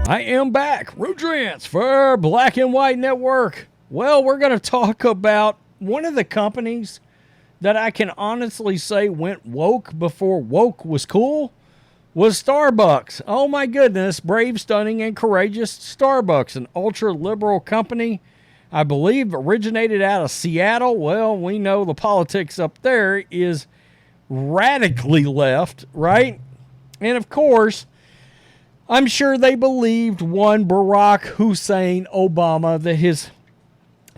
I am back. Rudrance for Black and White Network. Well, we're going to talk about one of the companies that I can honestly say went woke before woke was cool was Starbucks. Oh my goodness, brave, stunning, and courageous Starbucks, an ultra-liberal company, I believe originated out of Seattle. Well, we know the politics up there is radically left, right? And of course, I'm sure they believed one Barack Hussein Obama that his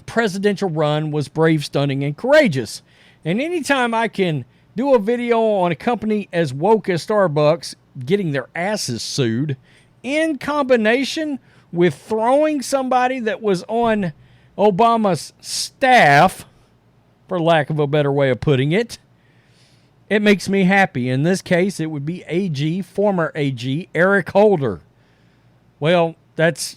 presidential run was brave, stunning, and courageous. And anytime I can do a video on a company as woke as Starbucks getting their asses sued in combination with throwing somebody that was on Obama's staff, for lack of a better way of putting it, it makes me happy. In this case, it would be former AG, Eric Holder. Well, that's,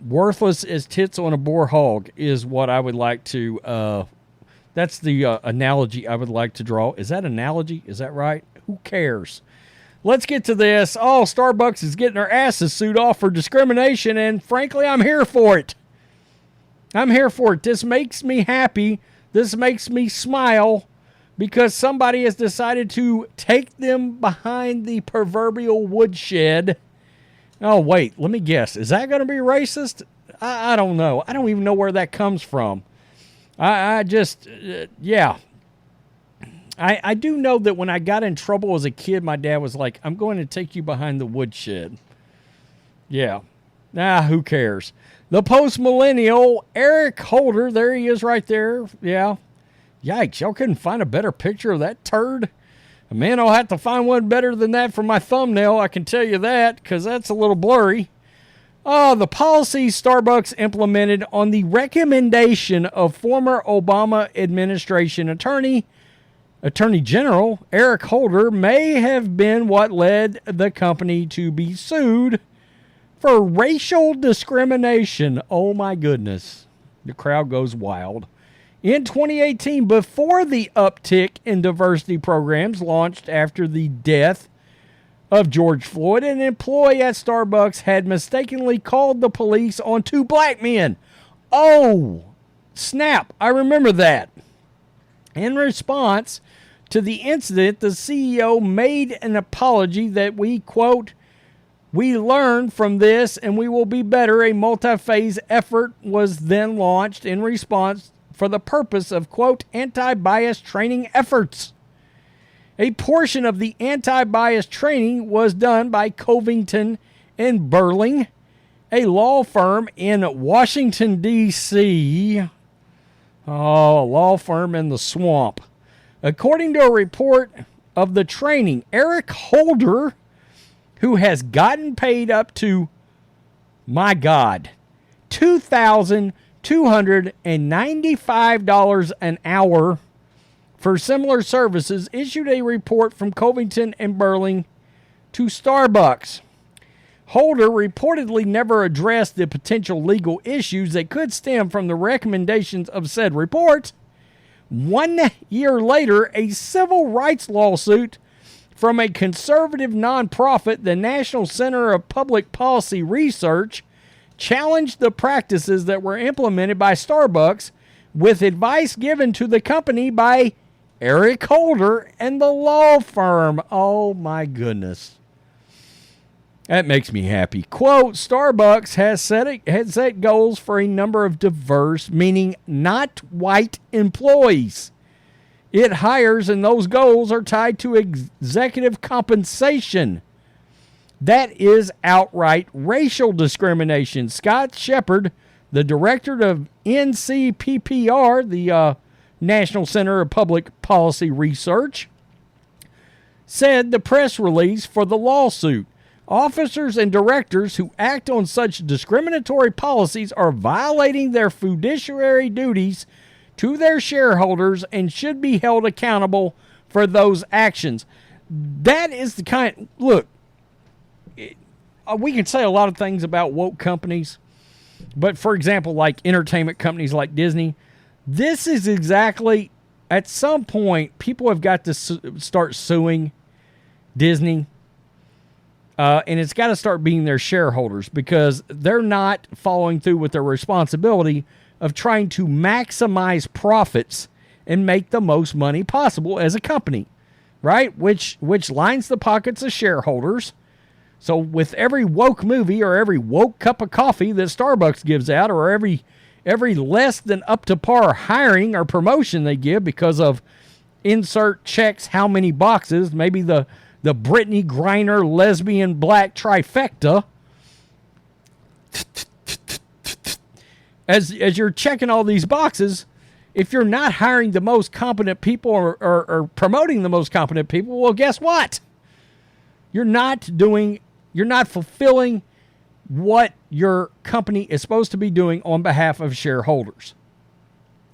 worthless as tits on a boar hog is what I would like to, that's the analogy I would like to draw. Is that analogy? Is that right? Who cares? Let's get to this. Oh, Starbucks is getting their asses sued off for discrimination, and frankly, I'm here for it. I'm here for it. This makes me happy. This makes me smile because somebody has decided to take them behind the proverbial woodshed. Oh, wait, let me guess. Is that going to be racist? I don't know. I don't even know where that comes from. I do know that when I got in trouble as a kid, my dad was like, I'm going to take you behind the woodshed. Yeah. Who cares? The post-millennial Eric Holder, there he is right there. Yeah. Yikes, y'all couldn't find a better picture of that turd? Man, I'll have to find one better than that for my thumbnail, I can tell you that, because that's a little blurry. The policies Starbucks implemented on the recommendation of former Obama administration Attorney General Eric Holder may have been what led the company to be sued for racial discrimination. Oh my goodness. The crowd goes wild. In 2018, before the uptick in diversity programs launched after the death of George Floyd, an employee at Starbucks had mistakenly called the police on two black men. Oh, snap. I remember that. In response to the incident, the CEO made an apology that we, quote, "We learned from this and we will be better." A multi-phase effort was then launched in response for the purpose of, quote, anti-bias training efforts. A portion of the anti-bias training was done by Covington and Burling, a law firm in Washington, D.C. Oh, a law firm in the swamp. According to a report of the training, Eric Holder, who has gotten paid up to, my God, $2,295 an hour for similar services, issued a report from Covington and Burling to Starbucks. Holder reportedly never addressed the potential legal issues that could stem from the recommendations of said report. 1 year later, a civil rights lawsuit from a conservative nonprofit, the National Center of Public Policy Research, challenged the practices that were implemented by Starbucks with advice given to the company by Eric Holder and the law firm. Oh my goodness. That makes me happy. Quote, Starbucks has set goals for a number of diverse, meaning not white employees. It hires, and those goals are tied to executive compensation. That is outright racial discrimination. Scott Shepard, the director of NCPPR, the National Center of Public Policy Research, said the press release for the lawsuit. Officers and directors who act on such discriminatory policies are violating their fiduciary duties to their shareholders and should be held accountable for those actions. That is the kind... Look, we can say a lot of things about woke companies, but for example, like entertainment companies like Disney, this is exactly... At some point, people have got to start suing Disney And it's got to start being their shareholders, because they're not following through with their responsibility of trying to maximize profits and make the most money possible as a company, right? Which lines the pockets of shareholders. So with every woke movie or every woke cup of coffee that Starbucks gives out, or every less than up to par hiring or promotion they give because of insert checks how many boxes, maybe the Brittany Griner lesbian black trifecta, as you're checking all these boxes, if you're not hiring the most competent people or promoting the most competent people, well, guess what? You're not fulfilling what your company is supposed to be doing on behalf of shareholders.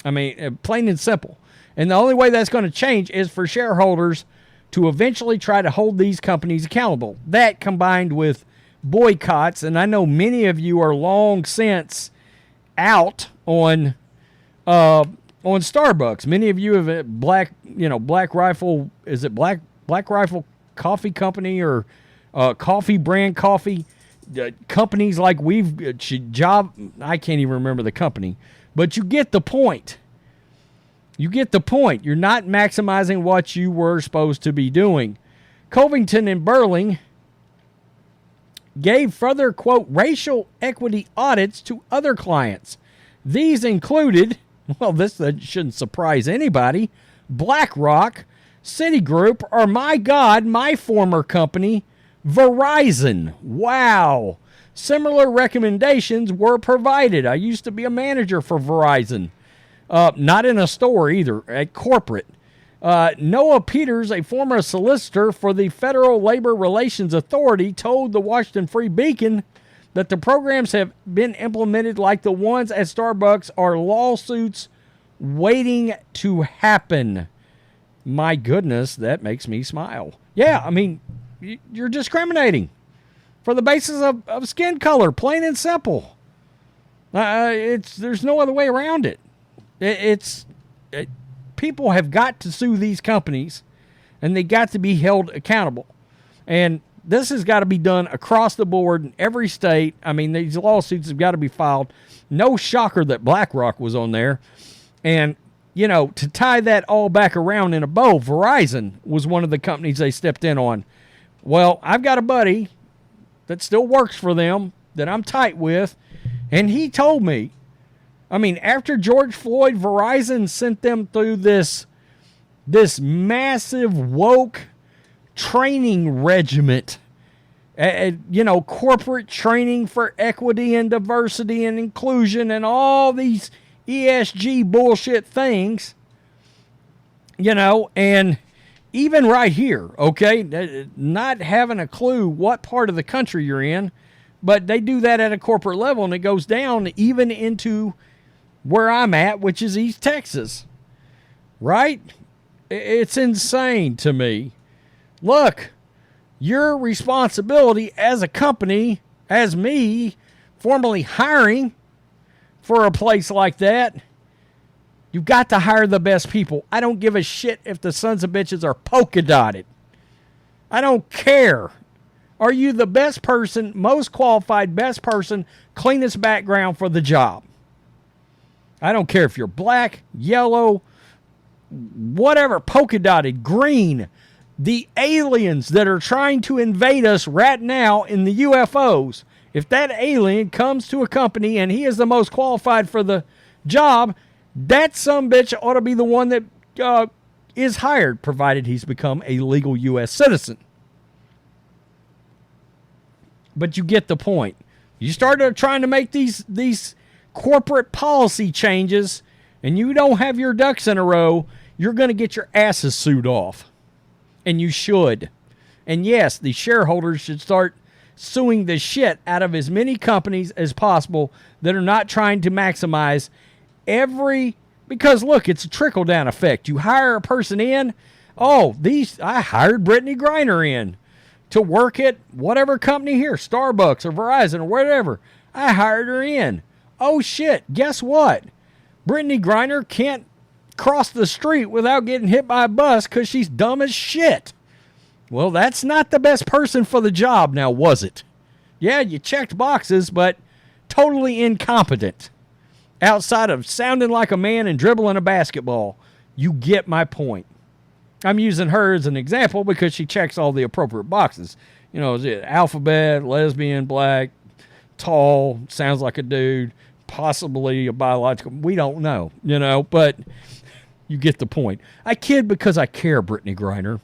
I mean, plain and simple. And the only way that's going to change is for shareholders to eventually try to hold these companies accountable. That combined with boycotts, and I know many of you are long since out on Starbucks. Many of you have Black Rifle, is it Black Rifle Coffee Company or coffee brand coffee? Companies like I can't even remember the company, but you get the point. You get the point. You're not maximizing what you were supposed to be doing. Covington and Burling gave further, quote, racial equity audits to other clients. These included, well, this shouldn't surprise anybody, BlackRock, Citigroup, or my former company, Verizon. Wow. Similar recommendations were provided. I used to be a manager for Verizon. Not in a store either, at corporate. Noah Peters, a former solicitor for the Federal Labor Relations Authority, told the Washington Free Beacon that the programs have been implemented like the ones at Starbucks are lawsuits waiting to happen. My goodness, that makes me smile. Yeah, I mean, you're discriminating for the basis of skin color, plain and simple. There's no other way around it. People have got to sue these companies, and they got to be held accountable. And this has got to be done across the board in every state. I mean, these lawsuits have got to be filed. No shocker that BlackRock was on there. And, to tie that all back around in a bow, Verizon was one of the companies they stepped in on. Well, I've got a buddy that still works for them that I'm tight with, and he told me, I mean, after George Floyd, Verizon sent them through this massive woke training regiment, corporate training for equity and diversity and inclusion and all these ESG bullshit things, and even right here, okay, not having a clue what part of the country you're in, but they do that at a corporate level, and it goes down even into where I'm at, which is East Texas, right? It's insane to me. Look, your responsibility as a company, as me, formally hiring for a place like that, you've got to hire the best people. I don't give a shit if the sons of bitches are polka dotted. I don't care. Are you the best person, most qualified, best person, cleanest background for the job? I don't care if you're black, yellow, whatever, polka dotted, green. The aliens that are trying to invade us right now in the UFOs, if that alien comes to a company and he is the most qualified for the job, that sumbitch ought to be the one that is hired, provided he's become a legal U.S. citizen. But you get the point. You start trying to make these corporate policy changes, and you don't have your ducks in a row, you're going to get your asses sued off. And you should. And yes, the shareholders should start suing the shit out of as many companies as possible that are not trying to maximize because look, it's a trickle-down effect. You hire a person in, I hired Brittany Griner in to work at whatever company here, Starbucks or Verizon or whatever. I hired her in. Oh shit, guess what? Brittany Griner can't cross the street without getting hit by a bus because she's dumb as shit. Well, that's not the best person for the job now, was it? Yeah, you checked boxes, but totally incompetent. Outside of sounding like a man and dribbling a basketball. You get my point. I'm using her as an example because she checks all the appropriate boxes. You know, is it alphabet, lesbian, black, tall, sounds like a dude, possibly a biological. We don't know, you know, but you get the point. I kid because I care, Brittany Griner.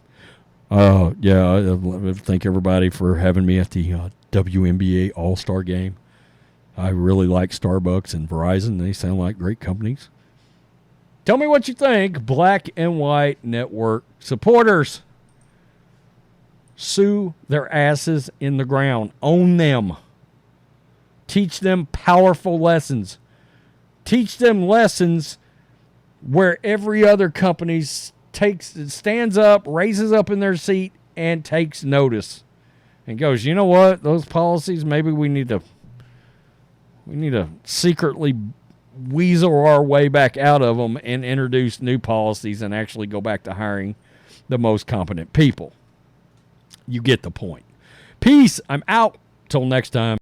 Yeah, I thank everybody for having me at the WNBA All-Star game. I really like Starbucks and Verizon. They sound like great companies. Tell me what you think, Black and White Network supporters. Sue their asses in the ground. Own them. Teach them powerful lessons. Teach them lessons where every other company stands up, raises up in their seat, and takes notice. And goes, you know what? Those policies, maybe we need to secretly weasel our way back out of them and introduce new policies and actually go back to hiring the most competent people. You get the point. Peace. I'm out. Till next time.